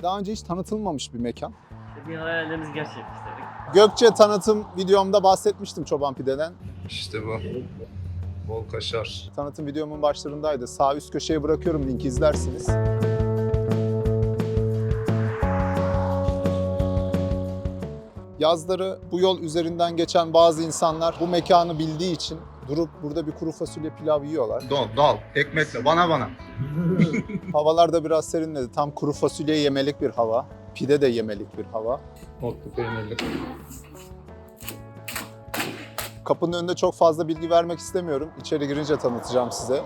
daha önce hiç tanıtılmamış bir mekan. Bir hayallerimizi gerçekleştirdik. Gökçe tanıtım videomda bahsetmiştim çoban pideden. İşte bu. Bol kaşar. Tanıtım videomun başlarındaydı. Sağ üst köşeye bırakıyorum, linki izlersiniz. Yazları bu yol üzerinden geçen bazı insanlar bu mekanı bildiği için durup burada bir kuru fasulye pilav yiyorlar. Dal, ekmekle, bana. Havalar da biraz serinledi. Tam kuru fasulye yemelik bir hava. Pide de yemelik bir hava. Otlu peynirli. Kapının önünde çok fazla bilgi vermek istemiyorum. İçeri girince tanıtacağım size.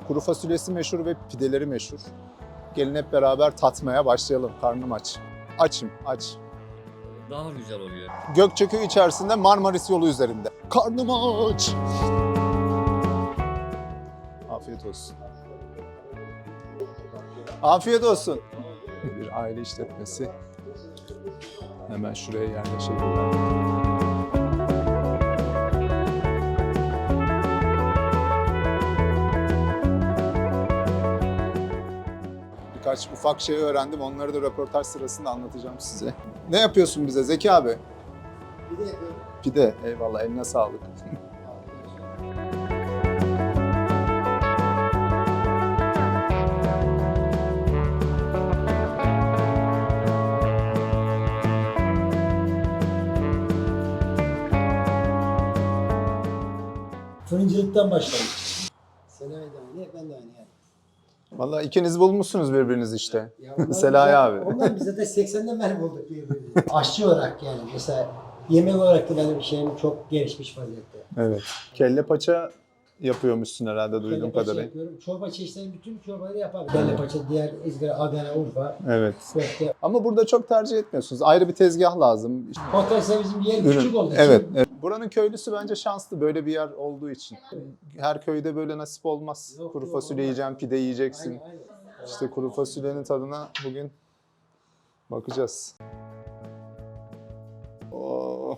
Kuru fasulyesi meşhur ve pideleri meşhur. Gelin hep beraber tatmaya başlayalım. Karnım aç. Açım, aç. Daha güzel oluyor. Gökçeköy içerisinde Marmaris yolu üzerinde. Karnım aç. Afiyet olsun. Afiyet olsun. Bir aile işletmesi. Hemen şuraya yerleşelim. Birkaç ufak şey öğrendim. Onları da röportaj sırasında anlatacağım size. Ne yapıyorsun bize Zeki abi? Pide yapıyorum. Pide. Eyvallah, eline sağlık. Fırıncılıktan başladım. Sen de aynı, ben de aynı yani. Vallahi ikiniz bulmuşsunuz birbirinizi işte. Ya onlar Selahi bize- abi. Onlar bize de 80'den beri bulduk birbirimizi. Aşçı olarak yani mesela yemek olarak da benim şeyim çok gelişmiş vaziyette. Evet. Kelle paça yapıyormuşsun herhalde duyduğum Kelle paça kadarıyla. yapıyorum. Çorba çeşitlerinin bütün çorbaları yaparım. Kelle paça, diğer ızgara, Adana, Urfa, Evet. köfte. Ama burada çok tercih etmiyorsunuz. Ayrı bir tezgah lazım. Konteyse bizim yer Ürün. küçük olduğu için. Evet, evet. Buranın köylüsü bence şanslı böyle bir yer olduğu için. Her köyde böyle nasip olmaz. Yok, Kuru yok, fasulye olmaz. yiyeceksin, pide yiyeceksin. Aynen. İşte kuru fasulyenin tadına bugün bakacağız. Oo.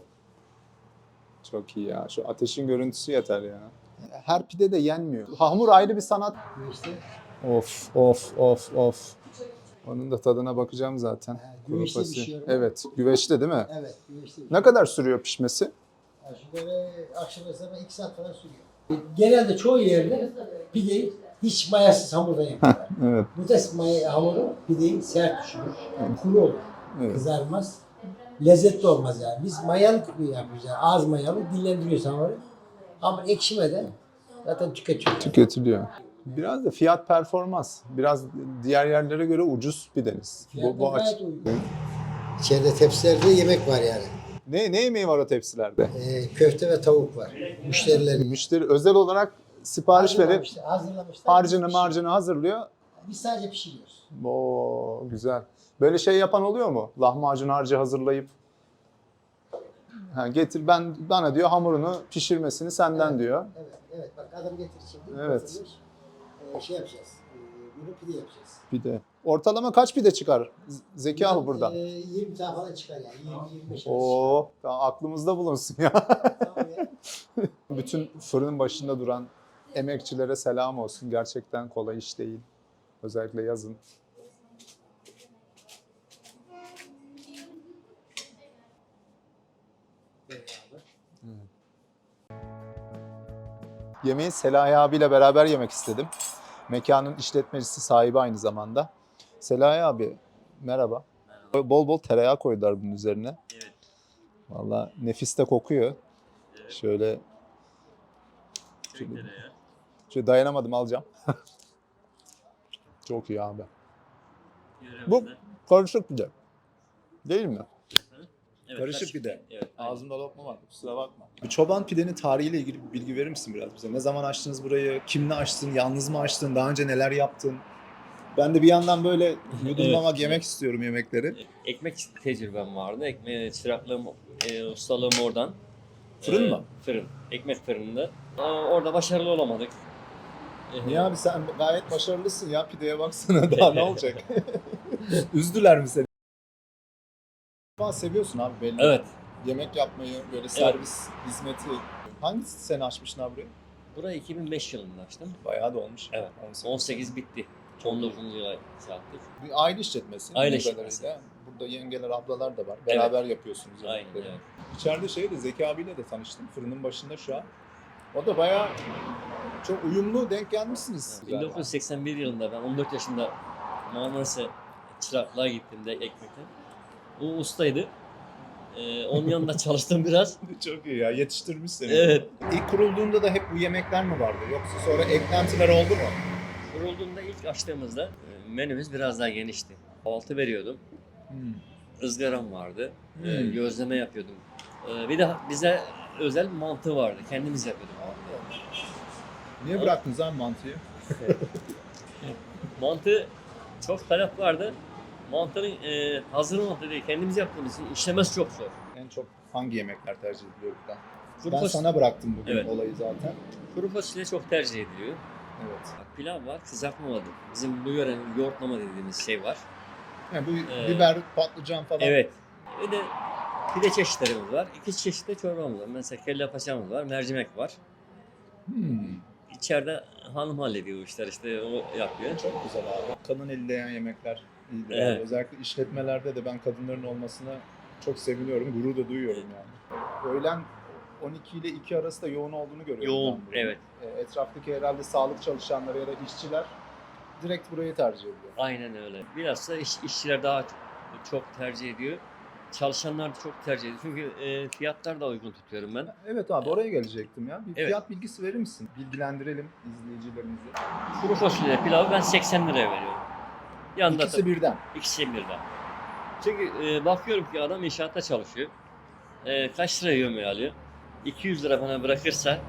Çok iyi ya. Şu ateşin görüntüsü yeter ya. Her pide de yenmiyor. Hamur ayrı bir sanat. Bu işte Of. Onun da tadına bakacağım zaten. Kuru güveçte fasulye. pişiyor. Evet, güveçte değil mi? evet, güveçte. Ne kadar sürüyor pişmesi? Aşağı yukarı akşam mesela 2 saat falan sürüyor. Genelde çoğu yerde pideyi hiç mayasız hamurdan yapıyorlar. Evet. Bu da hamuru pideyi sert düşürür. Kuru olur. Evet. Kızarmaz. Lezzetli olmaz yani. Biz mayalı yapıyoruz yani. Az mayalı dinlendiriyoruz hamuru. Hamur ekşimeden zaten tüketiyoruz. Tüketiliyor. Biraz da fiyat performans. Biraz diğer yerlere göre ucuz bir deniz. Bu Gayet açı. uygun. İçeride tepsilerde yemek var yani. Ne yemeği var o tepsilerde? Köfte ve tavuk var. Müşterilerin Müşteri özel olarak sipariş verip hazırlamışlar. harcını hazırlıyor. Biz sadece pişiriyoruz. Oo güzel. Böyle şey yapan oluyor mu? Lahmacun harcı hazırlayıp getir bana diyor hamurunu pişirmesini senden diyor. Evet. Bak adam getir şimdi. Evet. Hazırmış. Şey yapacağız. Bunu pide yapacağız. Pide. Ortalama kaç pide çıkar Zeki abi burada? 20 tane falan çıkar yani. 20-25 arası. Oo, aklımızda bulunsun ya. Tamam ya. Bütün fırının başında duran emekçilere selam olsun. Gerçekten kolay iş değil. Özellikle yazın. Yemeği Selahi abiyle beraber yemek istedim. Mekanın işletmecisi, sahibi aynı zamanda. Selahi abi merhaba. Bol bol tereyağı koydular bunun üzerine. Evet. Vallahi nefis de kokuyor. Evet. Şöyle Köfteleri. dayanamadım alacağım. Çok iyi abi. Bu Yöremizde. karışık pide. Değil mi? Evet, karışık pide. Evet. aynen. Ağzımda lokma var. Kusura bakma. Bu çoban pidenin tarihiyle ilgili bir bilgi verir misin biraz bize? Ne zaman açtınız burayı? Kimle açtın? Yalnız mı açtın? Daha önce neler yaptın? Ben de bir yandan böyle yudumlamak, Evet. yemek istiyorum yemekleri. Ekmek tecrübem vardı. Çıraklığım, ustalığım oradan. Fırın mı? Fırın. Ekmek fırınında. Orada başarılı olamadık. Niye abi sen gayet başarılısın ya pideye baksana daha ne olacak? Üzdüler mi seni? Mutfağı seviyorsun abi belli. Evet. Yemek yapmayı, böyle servis hizmeti. Hangi sene açmışsın abi burayı? Burayı 2005 yılında açtım. Bayağı da olmuş. Evet. 18 bitti. 19. yıla sattık. Bir aile işletmesi. Aile bildiğim işletmesi. kadarıyla. Burada yengeler, ablalar da var. Beraber yapıyorsunuz. Aynen yemekleri. evet. İçeride şeyle Zeki abiyle de tanıştım. Fırının başında şu an. O da bayağı çok uyumlu denk gelmişsiniz. 1981 yılında ben 14 yaşında Marmaris'e çıraklığa gittiğimde ekmekten. O ustaydı. Onun yanında çalıştım biraz. Çok iyi ya, yetiştirmiş seni. Evet. İlk kurulduğunda da hep bu yemekler mi vardı? Yoksa sonra eklentiler oldu mu? Kurulduğunda ilk açtığımızda menümüz biraz daha genişti. Kahvaltı veriyordum. Izgaram vardı. Gözleme yapıyordum. Bir de bize özel mantı vardı. Kendimiz yapıyorduk. Niye bıraktınız abi mantıyı? Mantı çok talep vardı. Mantının hazır mantı değil, kendimiz yaptığımız için işlemesi çok zor. En çok hangi yemekler tercih ediliyor burada? Kuru, Ben sana bıraktım bugün Evet. olayı zaten. kuru fasulye çok tercih ediliyor. Evet. Bak, pilav var, kızartma var. Bizim bu yörenin yoğurtlama dediğimiz şey var. Yani bu biber, patlıcan falan. Evet. Bir de pide çeşitlerimiz var. 2 çeşit de çorbamız var. Mesela kelle paçamız var, mercimek var. İçeride hanım hallediyor bu işler, işte o yapıyor. Çok güzel abi. Kadın eli değen yemekler iyidir. Evet. Abi. Özellikle işletmelerde de ben kadınların olmasına çok seviniyorum. Gurur da duyuyorum yani. Öğlen 12 ile 2 arası da yoğun olduğunu görüyorum. Yoğun, ben burada. evet. Etraftaki herhalde sağlık çalışanları ya da işçiler direkt burayı tercih ediyor. Aynen öyle. Bilhassa işçiler daha çok tercih ediyor. Çalışanlar da çok tercih ediyor. Çünkü fiyatlar da uygun tutuyorum ben. Evet abi, oraya gelecektim ya. Bir Evet. fiyat bilgisi verir misin? Bilgilendirelim izleyicilerimizi. Kuru fasulye pilavı ben 80 liraya veriyorum. Yanında İkisi birden. ikisi birden. Çünkü bakıyorum ki adam inşaatta çalışıyor. Kaç lira yemeği alıyor? 200 lira bana bırakırsa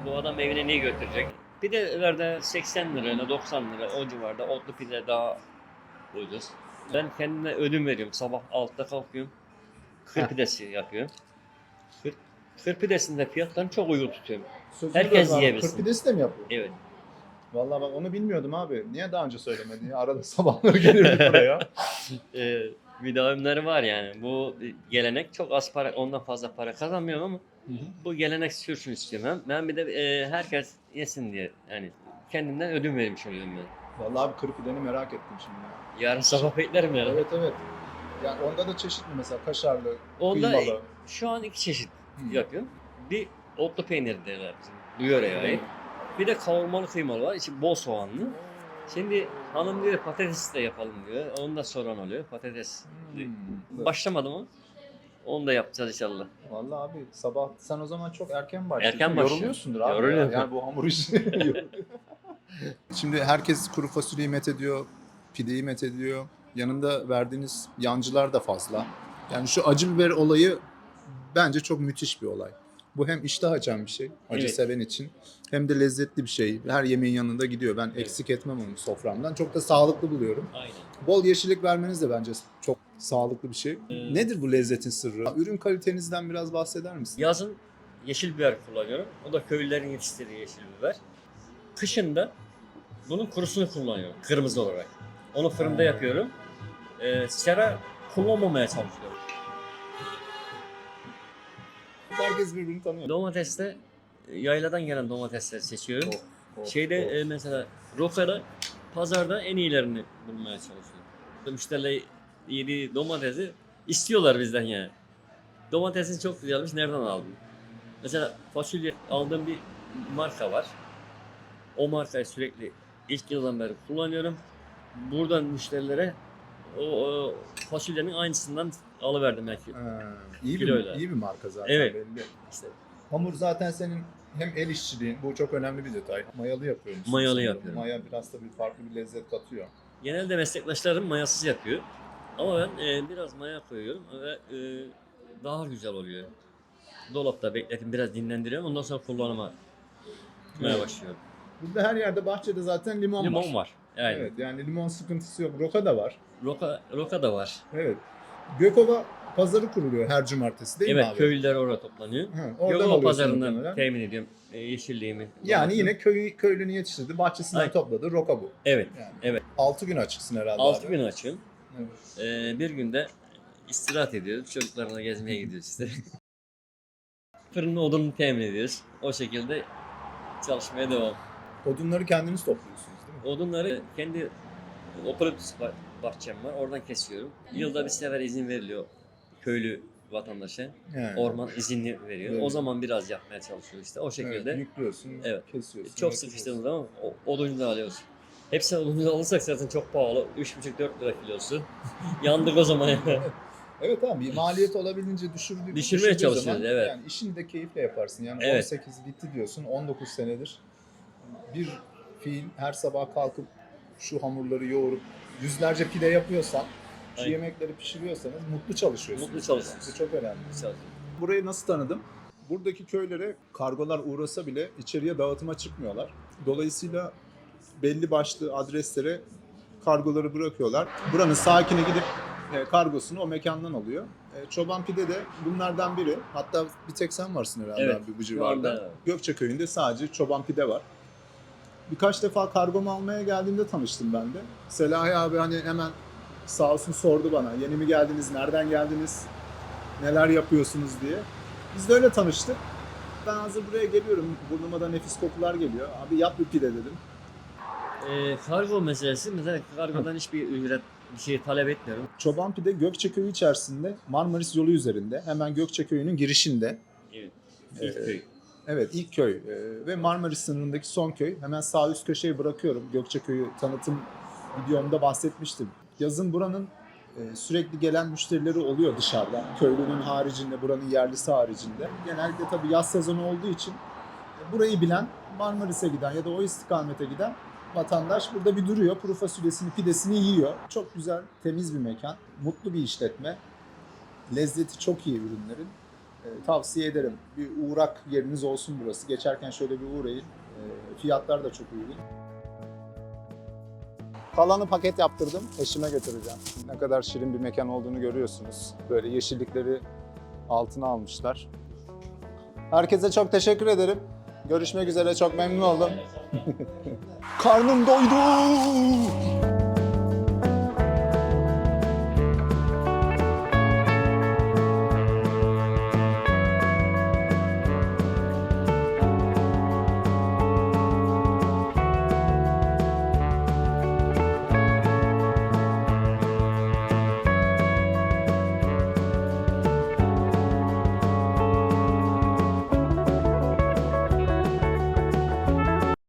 bu adam evine neyi götürecek? Pidelerde 80 lirayla 90 lira o civarda, otlu pide daha ucuz. Ben kendime ödün veriyorum. Sabah 6'da kalkıyorum. Kır pidesi yapıyorum. Kır pidesinde fiyatlarını çok uygun tutuyorum. Sözünü Herkes bırak abi. yiyebilsin. Kır pidesi de mi yapıyor? Evet. Vallahi ben onu bilmiyordum abi. Niye daha önce söylemedin ya? Arada sabahları gelirdik buraya. Müdavimleri var yani. Bu gelenek çok az para, ondan fazla para kazanmıyorum ama bu gelenek sürsün istiyorum. Ben bir de herkes yesin diye yani kendimden ödün vermiş oluyorum ben. Vallahi abi, kır pideni merak ettim şimdi ya. Yarın sabah beklerim yani. Evet evet. Yani onda da çeşit mi mesela? Kaşarlı, Onda kıymalı. şu an 2 çeşit yapıyorum. Bir otlu peynir derler bizim. Bu yöreye ait. Bir de kavurmalı kıymalı var. İçi bol soğanlı. Şimdi hanım diyor patates de yapalım diyor. Onu da soran oluyor. Patates. Başlamadım ama onu da yapacağız inşallah. Vallahi abi sabah sen o zaman çok erken başlıyorsun. Erken başlıyorum. Yoruluyorsundur abi. Yoruluyorum. Yani bu hamur işi. Şimdi herkes kuru fasulyeyi met ediyor, pideyi met ediyor. Yanında verdiğiniz yancılar da fazla. Yani şu acı biber olayı bence çok müthiş bir olay. Bu hem iştah açan bir şey, acı Evet. seven için, hem de lezzetli bir şey. Her yemeğin yanında gidiyor. Ben eksik etmem onu soframdan. Çok da sağlıklı buluyorum. Aynen. Bol yeşillik vermeniz de bence çok sağlıklı bir şey. Nedir bu lezzetin sırrı? Ürün kalitenizden biraz bahseder misin? Yazın yeşil biber kullanıyorum. O da köylülerin yetiştirdiği yeşil biber. Kışın da bunun kurusunu kullanıyorum kırmızı olarak. Onu fırında yapıyorum. Sera kullanmamaya çalışıyorum. Herkes birbirini tanıyor. Domateste yayladan gelen domatesleri seçiyorum. Of, Şeyde mesela rokada pazarda en iyilerini bulmaya çalışıyorum. Müşteriler yediği domatesi istiyorlar bizden yani. Domatesin çok güzelmiş, nereden aldın? Mesela fasulye aldığım bir marka var. O markayı sürekli ilk yıldan beri kullanıyorum. Buradan müşterilere o fasulyenin aynısından alıverdim belki. iyi Kiloyla. iyi bir marka zaten Evet. belli. İşte Hamur zaten senin hem el işçiliğin, bu çok önemli bir detay. Mayalı yapıyorsun. Mayalı sanırım. yapıyorum. Maya biraz da bir farklı bir lezzet katıyor. genelde meslektaşlarım mayasız yapıyor. Ama ben biraz maya koyuyorum ve daha güzel oluyor. Dolapta bekletim, biraz dinlendiriyorum. Ondan sonra kullanıma başlıyorum. Burada her yerde bahçede zaten limon var. Limon var. Yani Evet, yani limon sıkıntısı yok. Roka da var. roka da var. Evet. Gökova pazarı kuruluyor her cumartesi değil mi Evet, abi? köylüler orada toplanıyor. Oradan Gökova alıyorsun pazarından muhtemelen. temin ediyorum yeşilliğimi. Yani domatesi. yine köylünün yetiştirdiği bahçesinden Aynen. topladığı roka bu. Evet, Yani. evet. 6 gün açıksın herhalde 6 abi. gün açıyorum. Evet. Bir günde istirahat ediyoruz. Çocuklarla gezmeye gidiyoruz işte. Fırının odununu temin ediyoruz. O şekilde çalışmaya devam. Odunları kendiniz topluyorsunuz değil mi? Odunları kendi Operatif bahçem var. Oradan kesiyorum. Yılda bir sefer izin veriliyor köylü vatandaşa. Orman izinli veriyor. Veriyor. O zaman biraz yapmaya çalışıyoruz işte. O şekilde. yüklüyorsun, Evet. kesiyorsun. Çok sıkıştığımız zaman oduncu da alıyoruz. Hepsini oduncu alırsak zaten çok pahalı. 3,5-4 lira kilosu. Yandık o zaman yani. Evet abi, bir maliyet olabildiğince Düşürmeye çalışıyoruz, evet. Yani işini de keyifle yaparsın. Yani Evet. 18 bitti diyorsun, 19 senedir bir fiil her sabah kalkıp şu hamurları yoğurup yüzlerce pide yapıyorsan, şu Aynen. yemekleri pişiriyorsanız mutlu çalışıyorsunuz. Mutlu çalışıyoruz. Bu çok önemli. Burayı nasıl tanıdım? Buradaki köylere kargolar uğrasa bile içeriye dağıtıma çıkmıyorlar. Dolayısıyla belli başlı adreslere kargoları bırakıyorlar. Buranın sakini gidip kargosunu o mekandan alıyor. Çoban Pide de bunlardan biri. Hatta bir tek sen varsın herhalde Evet, abi bu şu civarda. anda- Gökçeköy'ünde sadece Çoban Pide var. Birkaç defa kargomu almaya geldiğimde tanıştım ben de. Selahi abi hani hemen sağ olsun sordu bana. Yeni mi geldiniz, nereden geldiniz, neler yapıyorsunuz diye. Biz de öyle tanıştık. Ben hazır buraya geliyorum. Burnuma da nefis kokular geliyor. Abi yap bir pide dedim. Kargo meselesi mesela kargodan hiçbir ücret bir şey talep etmiyorum. Çoban Pide Gökçeköy'ü içerisinde Marmaris yolu üzerinde. Hemen Gökçeköy'ünün girişinde. Evet. İlk köy. Evet, ilk köy ve Marmaris sınırındaki son köy. Hemen sağ üst köşeye bırakıyorum. Gökçeköy'ü tanıtım videomda bahsetmiştim. Yazın buranın sürekli gelen müşterileri oluyor dışarıdan. Köylünün haricinde, buranın yerlisi haricinde. Genellikle tabii yaz sezonu olduğu için burayı bilen, Marmaris'e giden ya da o istikamete giden vatandaş burada bir duruyor. Kuru fasulyesini, pidesini yiyor. Çok güzel, temiz bir mekan. Mutlu bir işletme. Lezzeti çok iyi ürünlerin. Tavsiye ederim. Bir uğrak yeriniz olsun burası. Geçerken şöyle bir uğrayın. Fiyatlar da çok uygun. Kalanı paket yaptırdım. Eşime götüreceğim. Ne kadar şirin bir mekan olduğunu görüyorsunuz. Böyle yeşillikleri altına almışlar. Herkese çok teşekkür ederim. Görüşmek üzere. Çok memnun oldum. Karnım doydu.